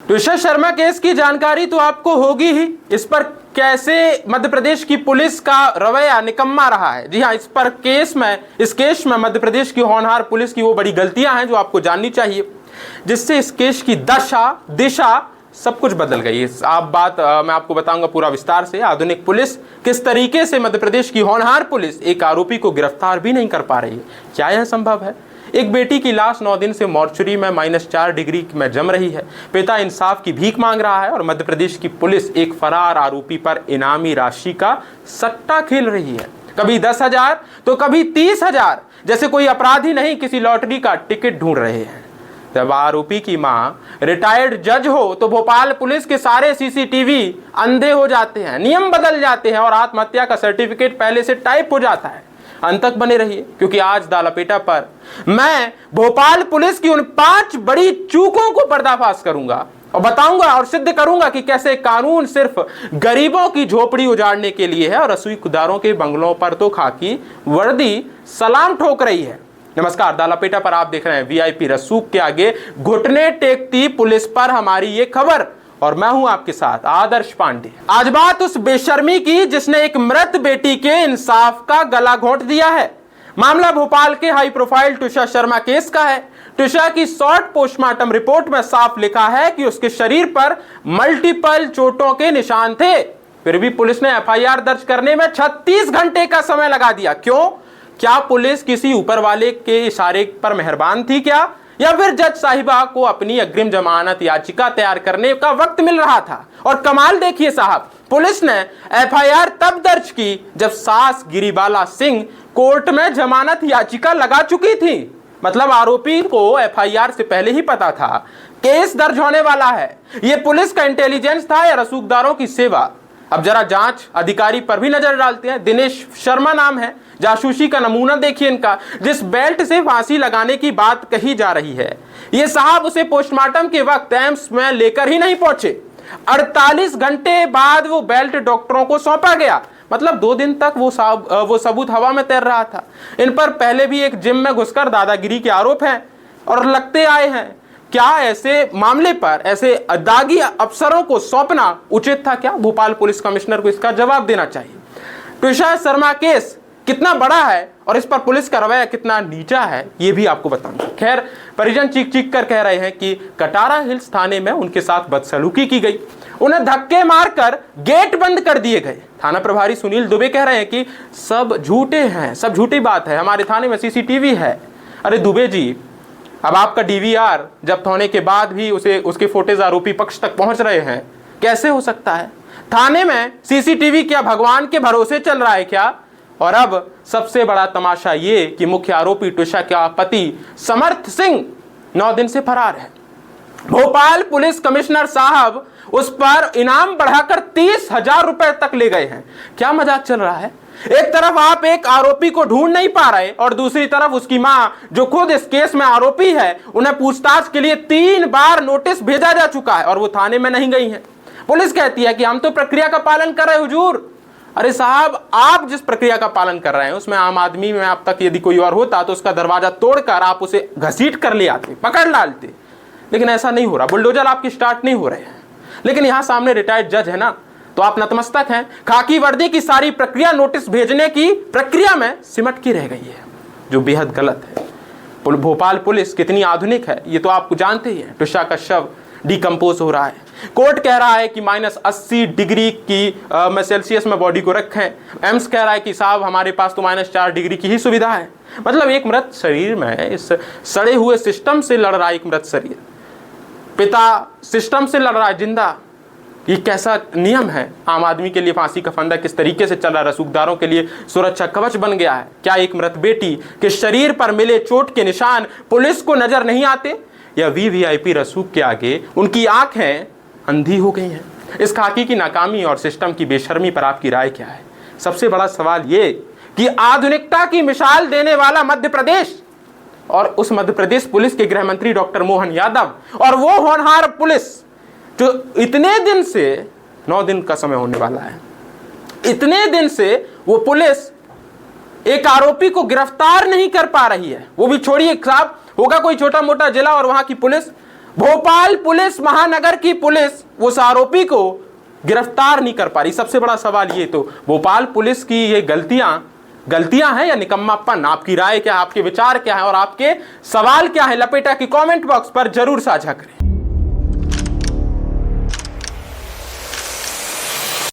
Tushar Sharma case की जानकारी तो आपको होगी ही। इस पर कैसे मध्य प्रदेश की पुलिस का रवैया निकम्मा रहा है। जी हाँ, इस केस में मध्य प्रदेश की होनहार पुलिस की वो बड़ी गलतियां हैं जो आपको जाननी चाहिए, जिससे इस केस की दशा दिशा सब कुछ बदल गई है। मैं आपको बताऊंगा पूरा विस्तार से। आधुनिक पुलिस किस तरीके से मध्य प्रदेश की होनहार पुलिस एक आरोपी को गिरफ्तार भी नहीं कर पा रही है। क्या यह संभव है? एक बेटी की लाश 9 दिन से मॉर्चुरी में -4 डिग्री में जम रही है। पिता इंसाफ की भीख मांग रहा है और मध्य प्रदेश की पुलिस एक फरार आरोपी पर इनामी राशि का सट्टा खेल रही है। कभी 10,000 तो कभी 30,000, जैसे कोई अपराधी नहीं किसी लॉटरी का टिकट ढूंढ रहे हैं। जब आरोपी की मां रिटायर्ड जज हो तो भोपाल पुलिस के सारे सीसीटीवी अंधे हो जाते हैं, नियम बदल जाते हैं और आत्महत्या का सर्टिफिकेट पहले से टाइप हो जाता है। अंत तक बने रहिए, क्योंकि आज दालापेटा पर मैं भोपाल पुलिस की उन 5 बड़ी चूकों को पर्दाफाश करूंगा और बताऊंगा और सिद्ध करूंगा कि कैसे कानून सिर्फ गरीबों की झोपड़ी उजाड़ने के लिए है और रसूखदारों के बंगलों पर तो खाकी वर्दी सलाम ठोक रही है। नमस्कार, दालापेटा पर आप देख रहे हैं वीआईपी रसूख के आगे घुटने टेकती पुलिस पर हमारी ये खबर, और मैं हूं आपके साथ आदर्श पांडे। आज बात उस बेशर्मी की जिसने एक मृत बेटी के इंसाफ का गला घोंट दिया है। मामला भोपाल के high profile Tushar Sharma case का है। तुषार की शॉर्ट पोस्टमार्टम रिपोर्ट में साफ लिखा है कि उसके शरीर पर मल्टीपल चोटों के निशान थे। फिर भी पुलिस ने एफआईआर दर्ज करने में 36 घंटे का समय लगा दिया। क्यों? क्या पुलिस किसी ऊपर वाले के इशारे पर मेहरबान थी क्या, या फिर जज साहिबा को अपनी अग्रिम जमानत याचिका तैयार करने का वक्त मिल रहा था? और कमाल देखिए साहब, पुलिस ने एफआईआर तब दर्ज की जब सास गिरिबाला सिंह कोर्ट में जमानत याचिका लगा चुकी थी। मतलब आरोपी को एफआईआर से पहले ही पता था केस दर्ज होने वाला है। यह पुलिस का इंटेलिजेंस था या रसूखदारों की सेवा? अब जरा जांच अधिकारी पर भी नजर डालते हैं। दिनेश शर्मा नाम है, जासूसी का नमूना देखिए इनका। जिस बेल्ट से फांसी लगाने की बात कही जा रही है, ये साहब उसे पोस्टमार्टम के वक्त एम्स में लेकर ही नहीं पहुंचे। 48 घंटे बाद वो बेल्ट डॉक्टरों को सौंपा गया। मतलब 2 दिन तक वो सबूत हवा में तैर रहा था। इन पर पहले भी एक जिम में घुसकर दादागिरी के आरोप हैं और लगते आए हैं। क्या ऐसे मामले पर ऐसे दागी अफसरों को सौंपना उचित था क्या? भोपाल पुलिस कमिश्नर को इसका जवाब देना चाहिए। तुषार शर्मा केस कितना बड़ा है और इस पर पुलिस का रवैया कितना नीचा है, ये भी आपको बताऊंगा। खैर, परिजन चीख चीख कर कह रहे हैं कि कटारा हिल्स थाने में उनके साथ बदसलूकी की गई, उन्हें धक्के मारकर गेट बंद कर दिए गए। थाना प्रभारी सुनील दुबे कह रहे हैं कि सब झूठे हैं, सब झूठी बात है, हमारे थाने में सीसीटीवी है। अरे दुबे जी, अब आपका डीवीआर जब्त होने के बाद भी उसके फुटेज आरोपी पक्ष तक पहुंच रहे हैं, कैसे हो सकता है? थाने में सीसीटीवी क्या भगवान के भरोसे चल रहा है क्या? और अब सबसे बड़ा तमाशा ये कि मुख्य आरोपी तुषार का पति समर्थ सिंह 9 दिन से फरार है। भोपाल पुलिस कमिश्नर साहब उस पर इनाम बढ़ाकर 30,000 रुपए तक ले गए हैं। क्या मजाक चल रहा है? एक तरफ आप एक आरोपी को ढूंढ नहीं पा रहे और दूसरी तरफ उसकी मां, जो खुद इस केस में आरोपी है, उन्हें पूछताछ के लिए 3 बार नोटिस भेजा जा चुका है और वो थाने में नहीं गई है। पुलिस कहती है कि हम तो प्रक्रिया का पालन कर रहे हैं हुजूर। अरे साहब, आप जिस प्रक्रिया का पालन कर रहे हैं उसमें आम आदमी में अब तक यदि कोई और होता तो उसका दरवाजा तोड़कर आप उसे घसीट कर ले आते, पकड़ डालते, लेकिन ऐसा नहीं हो रहा। बुलडोजर आपकी स्टार्ट नहीं हो रहे हैं। लेकिन यहां सामने रिटायर्ड जज है ना, तो आप नतमस्तक हैं। खाकी वर्दी की सारी प्रक्रिया नोटिस भेजने की प्रक्रिया में सिमट की रह गई है, जो बेहद गलत है। भोपाल पुलिस कितनी आधुनिक है ये तो आप जानते ही हैं। तुषार का शव डिकम्पोज हो रहा है। कोर्ट कह रहा है कि -80 डिग्री की सेल्सियस में बॉडी को रखें। एम्स कह रहा है कि साहब हमारे पास तो -4 डिग्री की ही सुविधा है। मतलब एक मृत शरीर में इस सड़े हुए सिस्टम से लड़ रहा है एक मृत शरीर। पिता सिस्टम से लड़ रहा है जिंदा। ये कैसा नियम है? आम आदमी के लिए फांसी का फंदा किस तरीके से चल रहा है, रसूखदारों के लिए सुरक्षा कवच बन गया है। क्या एक मृत बेटी के शरीर पर मिले चोट के निशान पुलिस को नजर नहीं आते? या वीवीआईपी रसूख के आगे उनकी आंखें अंधी हो गई हैं? इस खाकी की नाकामी और सिस्टम की बेशर्मी पर आपकी राय क्या है? सबसे बड़ा सवाल ये कि आधुनिकता की मिसाल देने वाला मध्य प्रदेश और उस मध्य प्रदेश पुलिस के गृह मंत्री डॉक्टर मोहन यादव और वो होनहार पुलिस जो इतने दिन से 9 दिन का समय होने वाला है, इतने दिन से वो पुलिस एक आरोपी को गिरफ्तार नहीं कर पा रही है। वो भी छोड़िए साहब, होगा कोई छोटा मोटा जिला और वहां की पुलिस भोपाल पुलिस, महानगर की पुलिस उस आरोपी को गिरफ्तार नहीं कर पा रही। सबसे बड़ा सवाल ये, तो भोपाल पुलिस की ये गलतियां हैं या निकम्मापन? आपकी राय क्या है, आपके विचार क्या है और आपके सवाल क्या है? लपेटा की कमेंट बॉक्स पर जरूर साझा करें।